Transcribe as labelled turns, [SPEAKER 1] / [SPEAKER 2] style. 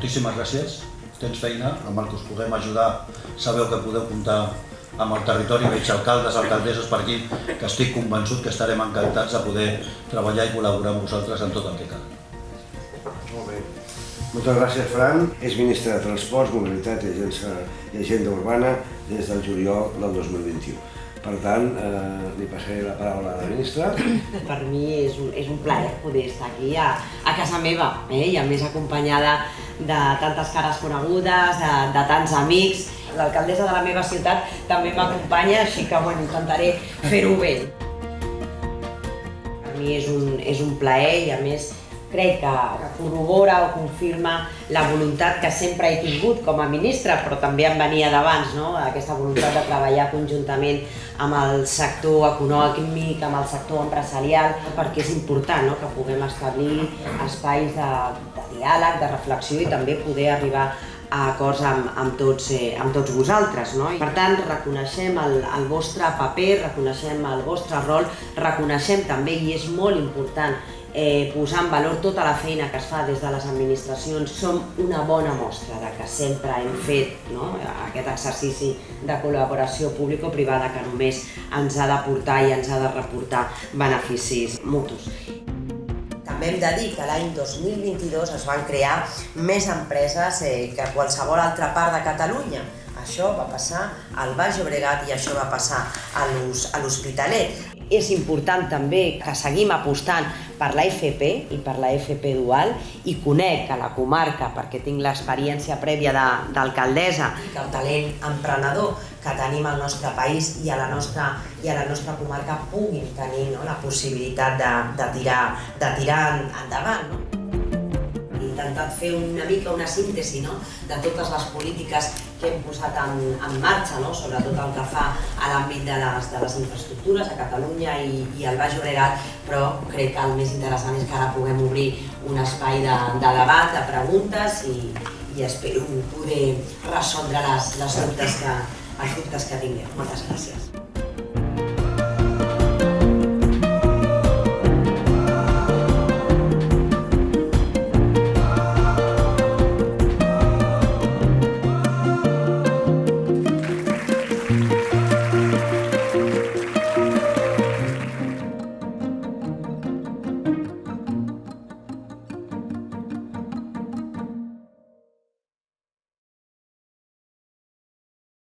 [SPEAKER 1] moltíssimes gràcies. Tens feina, amb el que us puguem ajudar. Sabeu que podeu comptar amb el territori, veig alcaldes, alcaldesses per aquí, que estic convençut que estarem encantats de poder treballar i col·laborar amb vosaltres en tot el que cal.
[SPEAKER 2] Molt bé. Moltes gràcies, Fran. És ministre de Transports, Mobilitat i Agenda Urbana des del juliol del 2021. Per tant, li passaré la paraula a la ministra.
[SPEAKER 3] Per mi és un plaer poder estar aquí a casa meva, i a més acompanyada de tantes cares conegudes, de tants amics. L'alcaldessa de la meva ciutat també m'acompanya, així que intentaré fer-ho bé. Per mi és un plaer i a més crec que corrobora o confirma la voluntat que sempre he tingut com a ministra, però també em venia d'abans, aquesta voluntat de treballar conjuntament amb el sector econòmic, amb el sector empresarial, perquè és important que puguem establir espais de diàleg, de reflexió i també poder arribar a acords amb tots vosaltres. Per tant, reconeixem el vostre paper, reconeixem el vostre rol, reconeixem també, i és molt important, posar en valor tota la feina que es fa des de les administracions. Som una bona mostra de que sempre hem fet aquest exercici de col·laboració público-privada que només ens ha de portar i ens ha de reportar beneficis mutus. També hem de dir que l'any 2022 es van crear més empreses que a qualsevol altra part de Catalunya. Això va passar al Baix Llobregat i això va passar a l'Hospitalet. És important també que seguim apostant per la FP i per la FP dual i conec a la comarca, perquè tinc l'experiència prèvia d'alcaldessa, que el talent emprenedor que tenim al nostre país i a la nostra comarca puguin tenir la possibilitat de tirar endavant. He intentat fer una mica una síntesi de totes les polítiques que hem posat en marxa, sobretot el que fa a l'àmbit de les infraestructures a Catalunya i al Baix Llobregat, però crec que el més interessant és que ara puguem obrir un espai de debat, de preguntes i espero poder resoldre els dubtes que tingueu. Moltes gràcies.